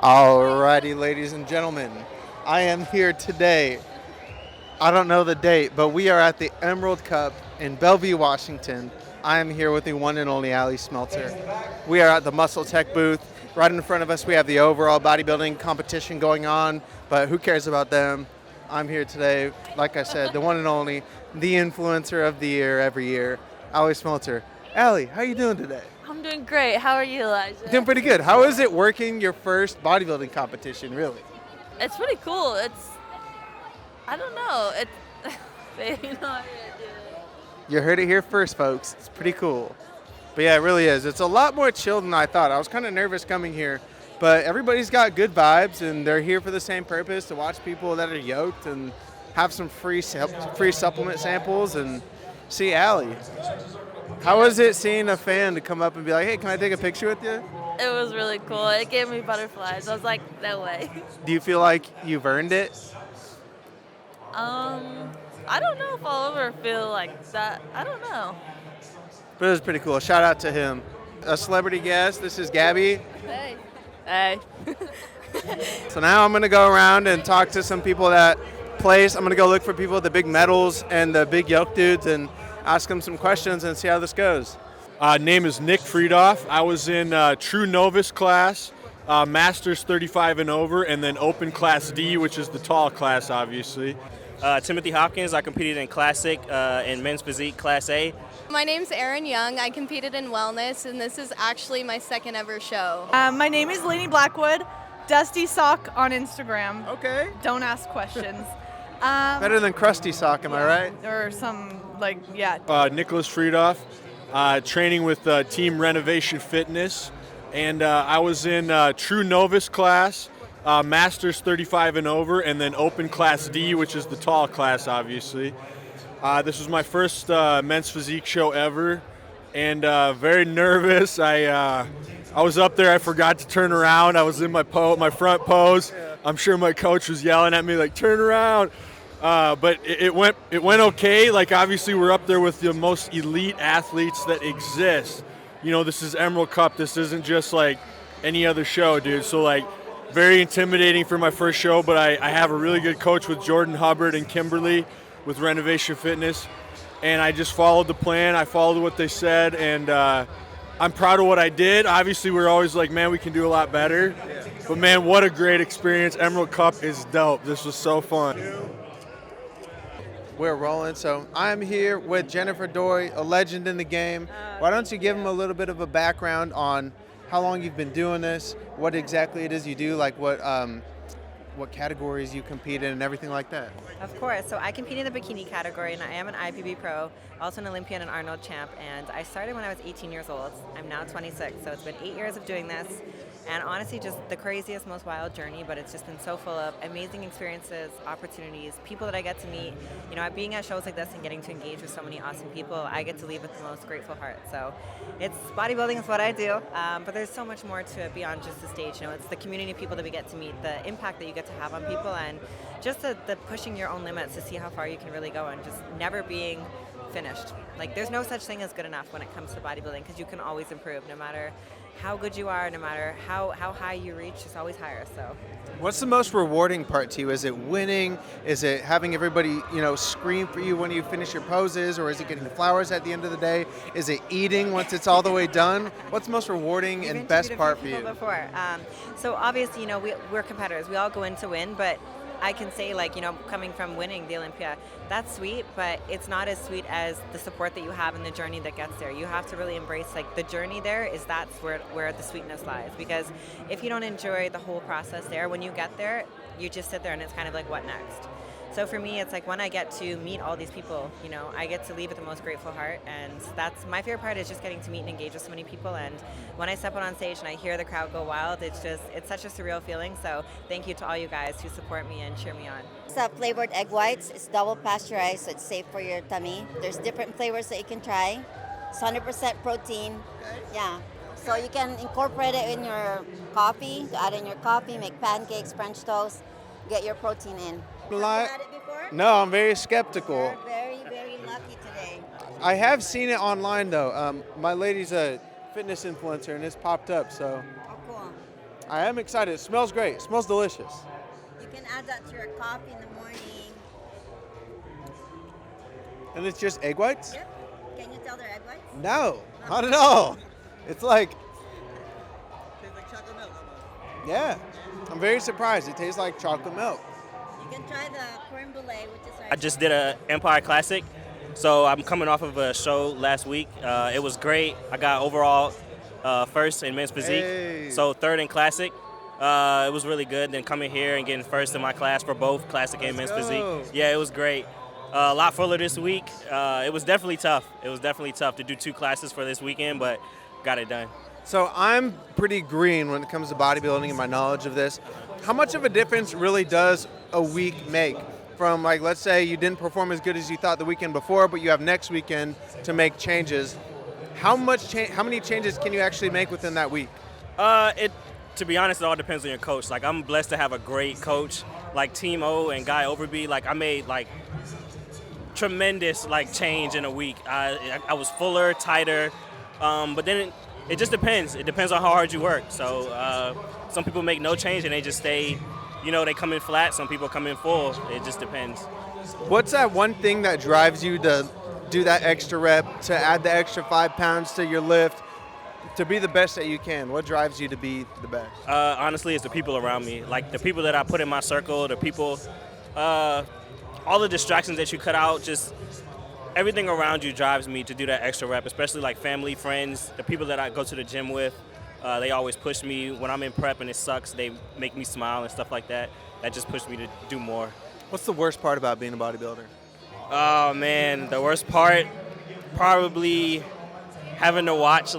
Alrighty, ladies and gentlemen, I am here today. I don't know the date, but we are at the Emerald Cup in Bellevue, Washington. I am here with the one and only Ali Smelter. We are at the Muscle Tech booth. Right in front of us, we have the overall bodybuilding competition going on, but who cares about them? I'm here today, like I said, the one and only, the influencer of the year every year, Ali Smelter. Ali, how you doing today? I'm doing great. How are you, Elijah? Doing pretty good. How is it working your first bodybuilding competition, really? It's pretty cool. I don't know. Baby, no idea. You heard it here first, folks. It's pretty cool. But yeah, it really is. It's a lot more chill than I thought. I was kind of nervous coming here, but everybody's got good vibes, and they're here for the same purpose, to watch people that are yoked and have some free supplement samples and see Ali. How was it seeing a fan to come up and be like, hey, can I take a picture with you? It was really cool. It gave me butterflies. I was like, no way. Do you feel like you've earned it? I don't know if I'll ever feel like that. I don't know. But it was pretty cool. Shout out to him. A celebrity guest. This is Gabby. Hey. Hey. So now I'm going to go around and talk to some people that place. I'm going to go look for people with the big medals and the big yoke dudes and ask them some questions and see how this goes. Name is Nick Friedoff. I was in True Novice class, Masters 35 and over, and then Open Class D, which is the tall class, obviously. Timothy Hopkins. I competed in Classic and Men's Physique Class A. My name's Erin Young. I competed in wellness, and this is actually my second ever show. My name is Lainey Blackwood. Dusty Sock on Instagram. Okay. Don't ask questions. Better than Krusty Sock, am I right? Or some, yeah. Nicholas Friedoff, training with Team Renovation Fitness. And I was in True Novice class, Masters 35 and over, and then Open Class D, which is the tall class, obviously. This was my first men's physique show ever, and very nervous. I was up there. I forgot to turn around. I was in my front pose. I'm sure my coach was yelling at me like, "Turn around!" But it went okay. Like, obviously, we're up there with the most elite athletes that exist. You know, this is Emerald Cup. This isn't just like any other show, dude. So like, very intimidating for my first show. But I have a really good coach with Jordan Hubbard and Kimberly with Renovation Fitness, and I just followed the plan. I followed what they said, and I'm proud of what I did. Obviously, we're always like, man, we can do a lot better. But man, what a great experience. Emerald Cup is dope. This was so fun. We're rolling. So I'm here with Jennifer Dory, a legend in the game. Why don't you give them a little bit of a background on how long you've been doing this, what exactly it is you do, like what categories you compete in and everything like that? Of course. So I compete in the bikini category, and I am an IPB pro, also an Olympian and Arnold champ, and I started when I was 18 years old. I'm now 26, so it's been 8 years of doing this, and honestly just the craziest, most wild journey, but it's just been so full of amazing experiences, opportunities, people that I get to meet. You know, being at shows like this and getting to engage with so many awesome people, I get to leave with the most grateful heart. So it's bodybuilding is what I do, but there's so much more to it beyond just the stage. You know, it's the community of people that we get to meet, the impact that you get to have on people, and just the pushing your own limits to see how far you can really go, and just never being finished. Like, there's no such thing as good enough when it comes to bodybuilding, because you can always improve. No matter how good you are, no matter how high you reach, it's always higher. So What's the most rewarding part to you? Is it winning? Is it having everybody, scream for you when you finish your poses? Or is it getting the flowers at the end of the day? Is it eating once it's all the way done? What's the most rewarding and best part for you? Before. So obviously, we're competitors. We all go in to win, but I can say, coming from winning the Olympia, that's sweet, but it's not as sweet as the support that you have in the journey that gets there. You have to really embrace, the journey there that's where the sweetness lies. Because if you don't enjoy the whole process there, when you get there, you just sit there and it's kind of like, what next? So for me, it's like when I get to meet all these people, I get to leave with the most grateful heart, and that's my favorite part, is just getting to meet and engage with so many people. And when I step out on stage and I hear the crowd go wild, it's such a surreal feeling. So thank you to all you guys who support me and cheer me on. It's flavored egg whites. It's double pasteurized, so it's safe for your tummy. There's different flavors that you can try. It's 100% protein. Yeah. So you can incorporate it in your coffee, to add in your coffee, make pancakes, French toast, get your protein in. Have you had it before? No, I'm very skeptical. You're very, very lucky today. I have seen it online though. My lady's a fitness influencer and it's popped up, so. Oh, cool. I am excited. It smells great. It smells delicious. You can add that to your coffee in the morning. And it's just egg whites? Yep. Can you tell they're egg whites? No, not at all. It's like, Tastes like chocolate milk almost. yeah. I'm very surprised. It tastes like chocolate milk. You can try the creme brulee, which is I just did a Empire Classic, so I'm coming off of a show last week. It was great. I got overall first in men's physique, Hey. so third in classic. It was really good. Then coming here and getting first in my class for both classic and men's Let's go. physique. Yeah, it was great. A lot fuller this week. It was definitely tough. It was definitely tough to do 2 classes for this weekend, but got it done. So I'm pretty green when it comes to bodybuilding and my knowledge of this. How much of a difference really does a week make? From, like, let's say you didn't perform as good as you thought the weekend before, but you have next weekend to make changes. How many changes can you actually make within that week? To be honest, it all depends on your coach. Like, I'm blessed to have a great coach, like Team O and Guy Overby. Like, I made tremendous change in a week. I was fuller, tighter, but then it just depends. It depends on how hard you work. So some people make no change and they just stay. They come in flat. Some people come in full. It just depends. What's that one thing that drives you to do that extra rep, to add the extra 5 pounds to your lift, to be the best that you can? What drives you to be the best? Honestly, it's the people around me. Like the people that I put in my circle, the people, all the distractions that you cut out, just everything around you drives me to do that extra rep, especially like family, friends, the people that I go to the gym with. They always push me when I'm in prep and it sucks. They make me smile and stuff like that. That just pushed me to do more. What's the worst part about being a bodybuilder? Oh man, the worst part, probably having to watch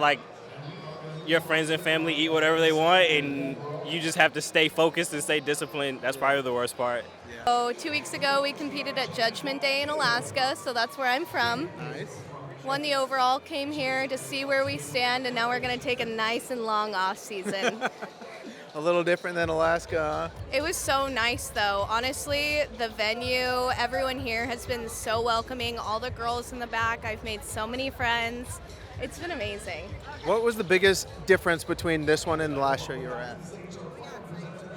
your friends and family eat whatever they want and you just have to stay focused and stay disciplined. That's probably the worst part. So 2 weeks ago, we competed at Judgment Day in Alaska, so that's where I'm from. Nice. Won the overall, came here to see where we stand, and now we're going to take a nice and long off season. A little different than Alaska, huh? It was so nice, though. Honestly, the venue, everyone here has been so welcoming. All the girls in the back, I've made so many friends. It's been amazing. What was the biggest difference between this one and the last show you were at?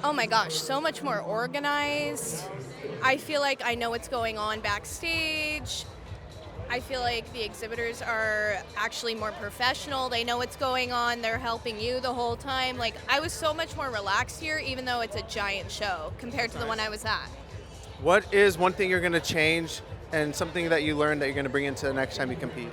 Oh my gosh, so much more organized. I feel like I know what's going on backstage. I feel like the exhibitors are actually more professional. They know what's going on. They're helping you the whole time. I was so much more relaxed here, even though it's a giant show compared to the one I was at. What is one thing you're going to change and something that you learned that you're going to bring into the next time you compete?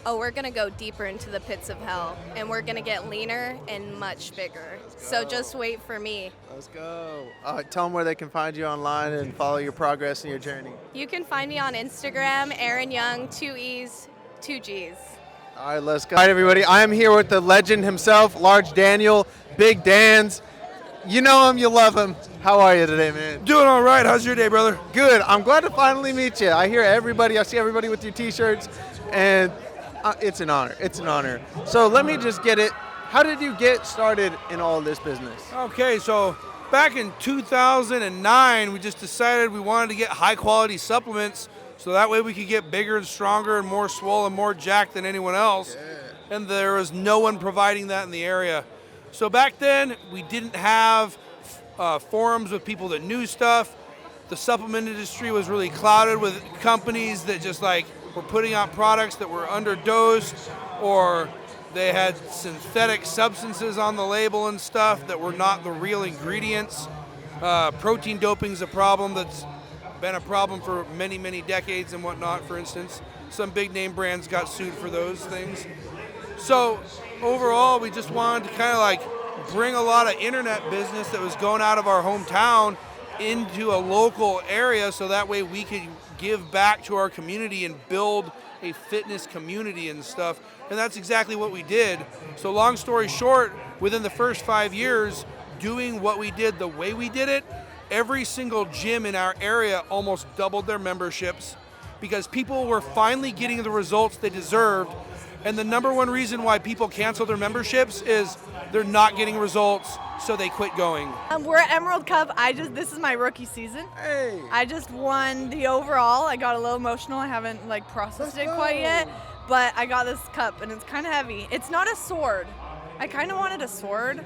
Oh, we're going to go deeper into the pits of hell, and we're going to get leaner and much bigger. So just wait for me. Let's go. Tell them where they can find you online and follow your progress and your journey. You can find me on Instagram, Erin Young, 2 E's, 2 G's. All right, let's go. All right, everybody. I am here with the legend himself, Large Daniel, Big Dan's. You know him, you love him. How are you today, man? Doing all right. How's your day, brother? Good. I'm glad to finally meet you. I see everybody with your T-shirts, and it's an honor. It's an honor. So let me just get it. How did you get started in all this business? Okay, so back in 2009, we just decided we wanted to get high-quality supplements so that way we could get bigger and stronger and more swole and more jacked than anyone else. Yeah. And there was no one providing that in the area. So back then, we didn't have forums with people that knew stuff. The supplement industry was really clouded with companies that just were putting out products that were underdosed, or they had synthetic substances on the label and stuff that were not the real ingredients. Protein doping's a problem that's been a problem for many, many decades and whatnot, for instance. Some big name brands got sued for those things. So overall, we just wanted to kind of bring a lot of internet business that was going out of our hometown into a local area so that way we could give back to our community and build a fitness community and stuff. And that's exactly what we did. So long story short, within the first 5 years, doing what we did the way we did it, every single gym in our area almost doubled their memberships because people were finally getting the results they deserved. And the number one reason why people cancel their memberships is they're not getting results, so they quit going. We're at Emerald Cup. This is my rookie season. Hey. I just won the overall. I got a little emotional. I haven't processed it quite yet, but I got this cup and it's kind of heavy. It's not a sword. I kind of wanted a sword,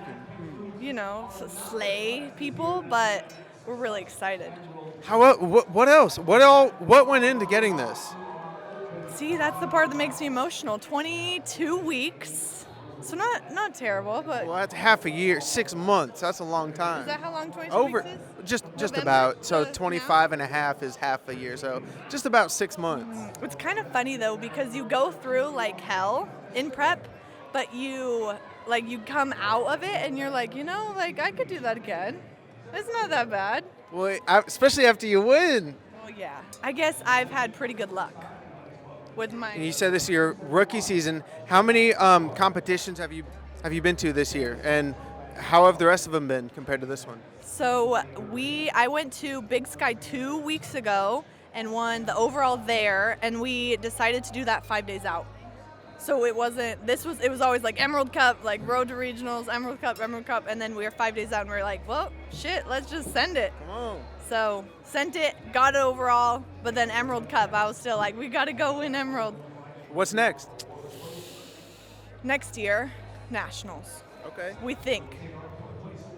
slay people, but we're really excited. What else? What went into getting this? See, that's the part that makes me emotional. 22 weeks. So not terrible, but Well, that's half a year, 6 months. That's a long time. is that how long 22 Over, weeks is? just November about. So to 25 and a half is half a year. So just about 6 months. It's kind of funny though because you go through like hell in prep, but you come out of it and you're like, I could do that again. It's not that bad. Well, especially after you win. Well, yeah. I guess I've had pretty good luck with my. And you said this is your rookie season. How many competitions have you been to this year, and how have the rest of them been compared to this one? So I went to Big Sky 2 weeks ago and won the overall there, and we decided to do that 5 days out. So it was always like Emerald Cup, like Road to Regionals, Emerald Cup, and then we were 5 days out and we were like, well, shit, let's just send it. Come on. So sent it, got it overall, but then Emerald Cup, I was still like, we got to go win Emerald. What's next? Next year, Nationals. Okay. We think.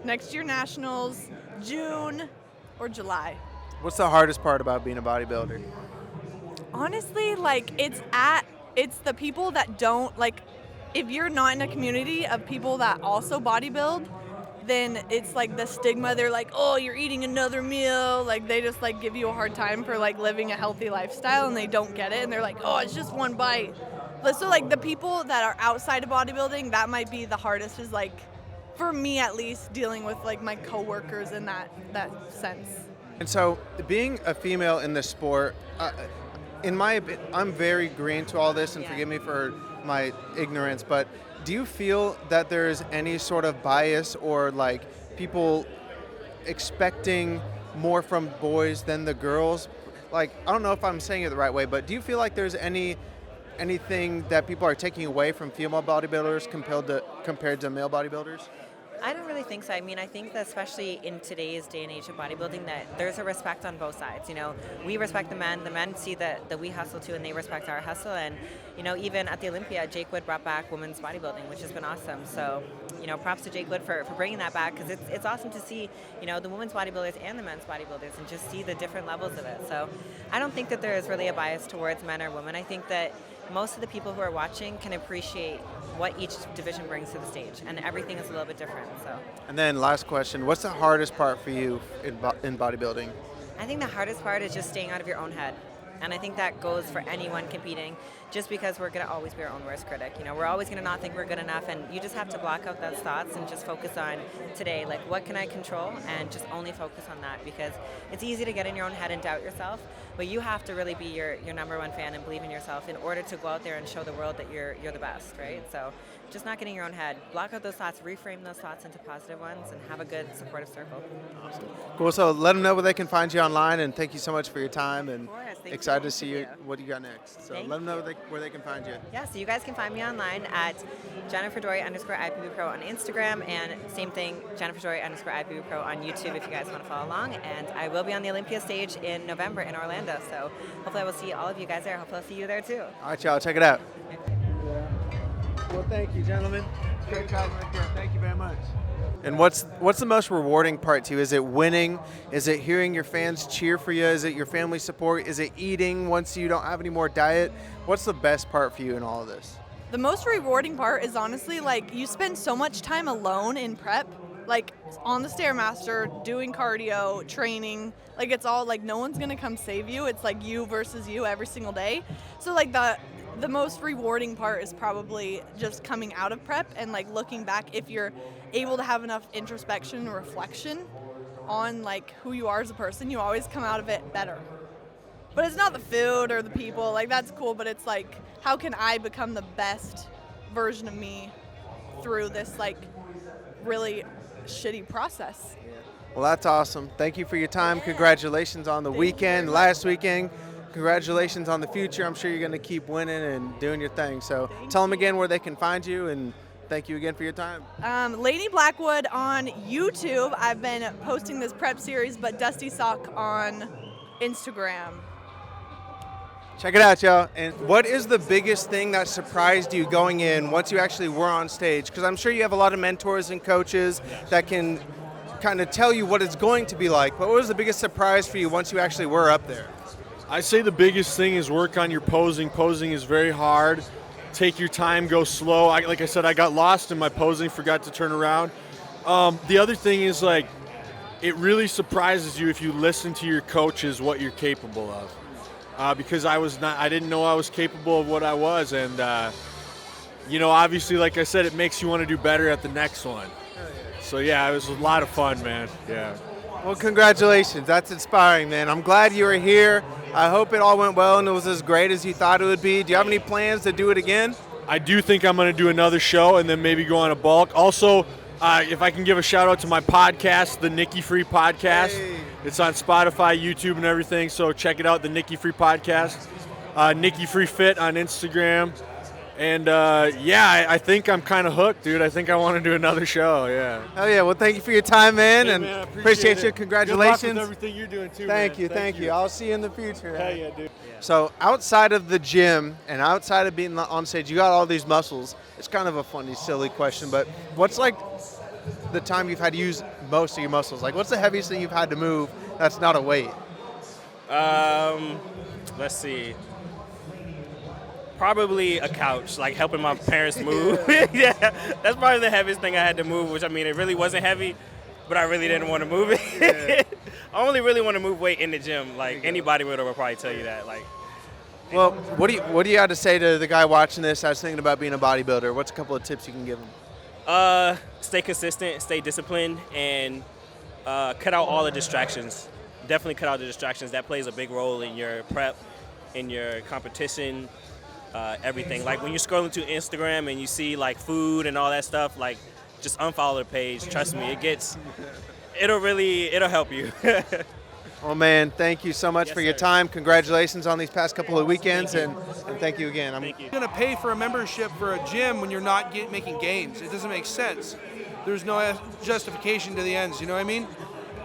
Next year, Nationals, June or July. What's the hardest part about being a bodybuilder? Honestly, it's the people that don't, if you're not in a community of people that also bodybuild, then it's like the stigma. They're like, oh, you're eating another meal. Like they just give you a hard time for living a healthy lifestyle, and they don't get it. And they're like, oh, it's just one bite. But so the people that are outside of bodybuilding, that might be the hardest is for me at least, dealing with my coworkers in that sense. And so being a female in this sport, I'm very green to all this, and forgive me for my ignorance, but do you feel that there's any sort of bias or people expecting more from boys than the girls? I don't know if I'm saying it the right way, but do you feel like there's anything that people are taking away from female bodybuilders compared to male bodybuilders? I don't really think so. I mean, I think that especially in today's day and age of bodybuilding, that there's a respect on both sides. We respect the men see that we hustle too, and they respect our hustle. And, even at the Olympia, Jake Wood brought back women's bodybuilding, which has been awesome. So, props to Jake Wood for bringing that back, because it's awesome to see, the women's bodybuilders and the men's bodybuilders and just see the different levels of it. So I don't think that there is really a bias towards men or women. I think that most of the people who are watching can appreciate what each division brings to the stage, and everything is a little bit different. So. And then last question, what's the hardest part for you in bodybuilding? I think the hardest part is just staying out of your own head. And I think that goes for anyone competing, just because we're going to always be our own worst critic. We're always going to not think we're good enough, and you just have to block out those thoughts and just focus on today, what can I control, and just only focus on that, because it's easy to get in your own head and doubt yourself, but you have to really be your number one fan and believe in yourself in order to go out there and show the world that you're the best, right? So just not getting in your own head. Block out those thoughts, reframe those thoughts into positive ones, and have a good supportive circle. Awesome. Cool. So let them know where they can find you online, and thank you so much for your time. And excited to see what you got next. So let them know where they can find you. Yeah, so you guys can find me online at JenniferDory_IPB Pro on Instagram, and same thing, JenniferDory_IPB Pro on YouTube if you guys want to follow along. And I will be on the Olympia stage in November in Orlando, so hopefully I will see all of you guys there. Hopefully I'll see you there too. All right, y'all, check it out. Well, thank you, gentlemen. Great job right there. Thank you very much. And what's the most rewarding part to you? Is it winning? Is it hearing your fans cheer for you? Is it your family support? Is it eating once you don't have any more diet? What's the best part for you in all of this? The most rewarding part is honestly you spend so much time alone in prep, on the Stairmaster, doing cardio, training. It's all no one's gonna come save you. It's you versus you every single day. So the most rewarding part is probably just coming out of prep and looking back. If you're able to have enough introspection and reflection on who you are as a person, you always come out of it better. But it's not the food or the people, that's cool, but it's how can I become the best version of me through this really shitty process. Well, that's awesome. Thank you for your time. Congratulations on the weekend, last weekend. Congratulations on the future. I'm sure you're going to keep winning and doing your thing. So tell them again where they can find you, and thank you again for your time. Lady Blackwood on YouTube. I've been posting this prep series, but Dusty Sock on Instagram. Check it out, y'all. And what is the biggest thing that surprised you going in once you actually were on stage? Because I'm sure you have a lot of mentors and coaches that can kind of tell you what it's going to be like. But what was the biggest surprise for you once you actually were up there? I say the biggest thing is work on your posing. Posing is very hard. Take your time, go slow. Like I said, I got lost in my posing, forgot to turn around. The other thing is, like, it really surprises you if you listen to your coaches what you're capable of. Because I didn't know I was capable of what I was, and obviously, like I said, it makes you want to do better at the next one. So yeah, it was a lot of fun, man. Yeah. Well, congratulations. That's inspiring, man. I'm glad you were here. I hope it all went well and it was as great as you thought it would be. Do you have any plans to do it again? I do think I'm going to do another show and then maybe go on a bulk. Also, if I can give a shout out to my podcast, the Nikki Free Podcast. Hey. It's on Spotify, YouTube, and everything. So check it out, the Nikki Free Podcast. Nikki Free Fit on Instagram. And I think I'm kind of hooked, dude. I think I want to do another show. Yeah. Oh yeah. Well, thank you for your time, man, hey, and man, appreciate you. Congratulations. Good luck with everything you're doing too. Thank man. Thank you. I'll see you in the future. Hell yeah, dude. Yeah. So outside of the gym and outside of being on stage, you got all these muscles. It's kind of a funny, silly question, but what's like the time you've had to use most of your muscles? Like, what's the heaviest thing you've had to move that's not a weight? Let's see. Probably a couch, like helping my parents move. Yeah, that's probably the heaviest thing I had to move, which, I mean, it really wasn't heavy, but I really didn't want to move it. Yeah. I only really want to move weight in the gym. Like, any bodybuilder will probably tell you that. Like, well, what do you have to say to the guy watching this that's thinking about being a bodybuilder? What's a couple of tips you can give him? Stay consistent, stay disciplined, and cut out all the distractions. Definitely cut out the distractions. That plays a big role in your prep, in your competition, everything. Like, when you're scrolling to Instagram and you see like food and all that stuff, like, just unfollow the page. Trust me, it'll help you. Well, man, thank you so much for your time. Congratulations on these past couple of weekends, and thank you again. Thank you. You're going to pay for a membership for a gym when you're not making gains. It doesn't make sense. There's no justification to the ends, you know what I mean?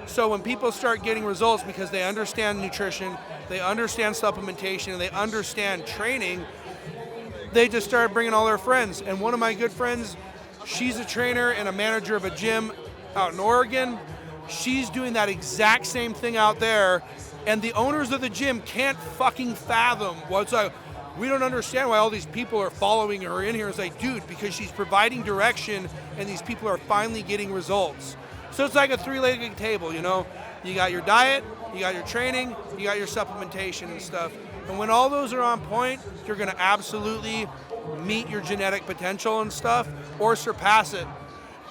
So when people start getting results because they understand nutrition, they understand supplementation, and they understand training, they just start bringing all their friends. And one of my good friends, she's a trainer and a manager of a gym out in Oregon. She's doing that exact same thing out there, and the owners of the gym can't fucking fathom what's like. We don't understand why all these people are following her in here. It's like, dude, because she's providing direction, and these people are finally getting results. So it's like a three-legged table, you know? You got your diet, you got your training, you got your supplementation and stuff. And when all those are on point, you're gonna absolutely meet your genetic potential and stuff, or surpass it.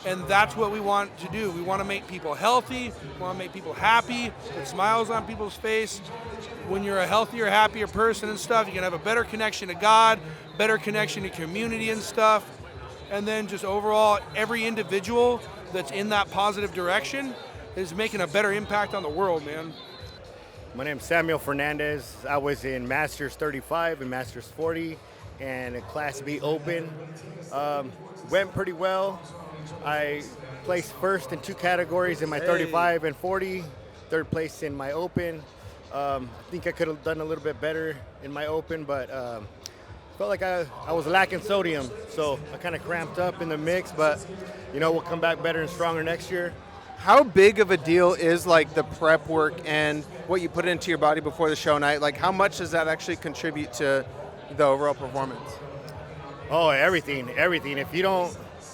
And that's what we want to do. We want to make people healthy, we want to make people happy, put smiles on people's face. When you're a healthier, happier person and stuff, you can have a better connection to God, better connection to community and stuff. And then just overall, every individual that's in that positive direction is making a better impact on the world, man. My name's Samuel Fernandez. I was in Masters 35 and Masters 40 and a Class B Open. Went pretty well. I placed first in 2 categories in my 35 and 40, third place in my Open. I think I could have done a little bit better in my Open, but felt like I was lacking sodium, so I kind of cramped up in the mix, but we'll come back better and stronger next year. How big of a deal is like the prep work and what you put into your body before the show night? Like, how much does that actually contribute to the overall performance? Oh, everything.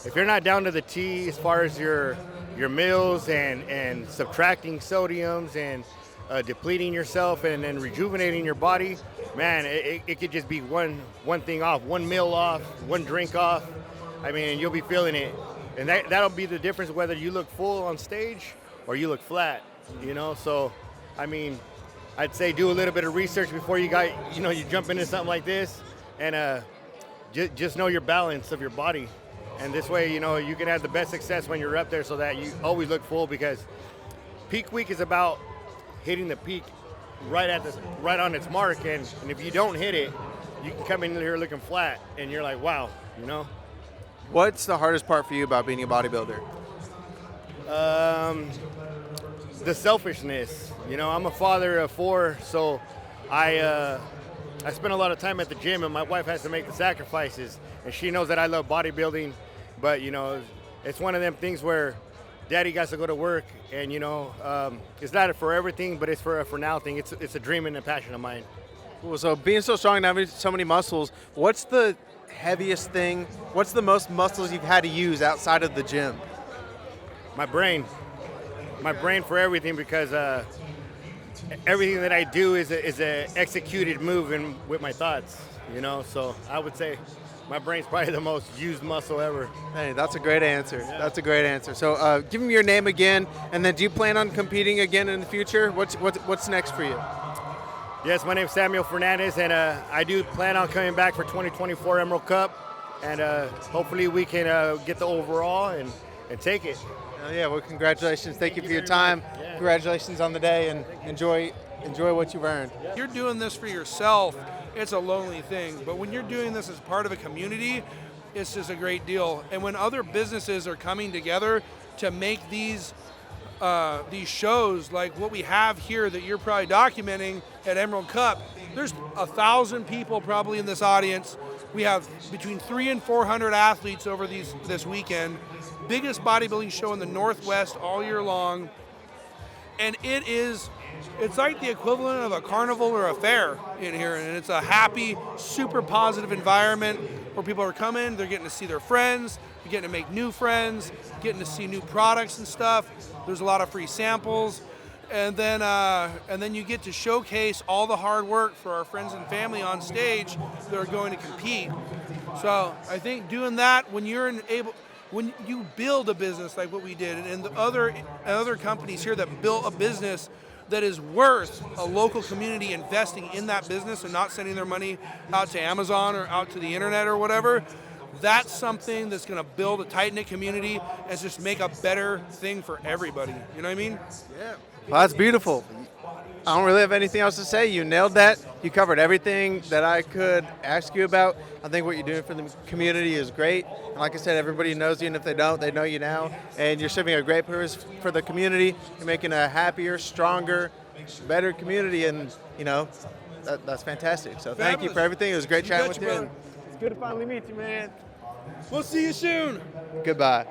If you're not down to the T as far as your meals and subtracting sodiums and depleting yourself and then rejuvenating your body, man, it could just be one thing off, one meal off, one drink off. I mean, you'll be feeling it. And that'll be the difference whether you look full on stage or you look flat, So, I mean, I'd say do a little bit of research before you jump into something like this, and just know your balance of your body. And this way, you can have the best success when you're up there so that you always look full, because peak week is about hitting the peak right on its mark. And if you don't hit it, you can come in here looking flat and you're like, wow, What's the hardest part for you about being a bodybuilder? The selfishness. I'm a father of 4, so I I spend a lot of time at the gym, and my wife has to make the sacrifices, and she knows that I love bodybuilding, but it's one of them things where Daddy got to go to work, and it's not for everything, but it's for a for now thing. It's a dream and a passion of mine. Cool. So being so strong and having so many muscles, what's the heaviest thing? What's the most muscles you've had to use outside of the gym? My brain for everything, because everything that I do is a executed move and with my thoughts. So I would say my brain's probably the most used muscle ever. Hey, that's a great answer. Yeah. That's a great answer. So give me your name again, and then do you plan on competing again in the future? What's next for you? Yes, my name's Samuel Fernandez, and I do plan on coming back for 2024 Emerald Cup, and hopefully we can get the overall and take it. Yeah, well, congratulations. Thank you for your time. Yeah. Congratulations on the day, and enjoy what you've earned. You're doing this for yourself. It's a lonely thing, but when you're doing this as part of a community, it's just a great deal. And when other businesses are coming together to make these shows like what we have here that you're probably documenting at Emerald Cup, there's 1,000 people probably in this audience. We have between 300 and 400 athletes over this weekend. Biggest bodybuilding show in the Northwest all year long. And it's like the equivalent of a carnival or a fair in here. And it's a happy, super positive environment where people are coming, they're getting to see their friends, they're getting to make new friends, getting to see new products and stuff. There's a lot of free samples. And then you get to showcase all the hard work for our friends and family on stage that are going to compete. So I think doing that when you build a business like what we did, and the other companies here that built a business that is worth a local community investing in that business and not sending their money out to Amazon or out to the internet or whatever, that's something that's going to build a tight-knit community and just make a better thing for everybody. You know what I mean? Yeah. Well, that's beautiful. I don't really have anything else to say. You nailed that. You covered everything that I could ask you about. I think what you're doing for the community is great. And like I said, everybody knows you, and if they don't, they know you now. And you're serving a great purpose for the community. You're making a happier, stronger, better community, and that's fantastic. So thank you for everything. It was great chatting with you. It's good to finally meet you, man. We'll see you soon. Goodbye.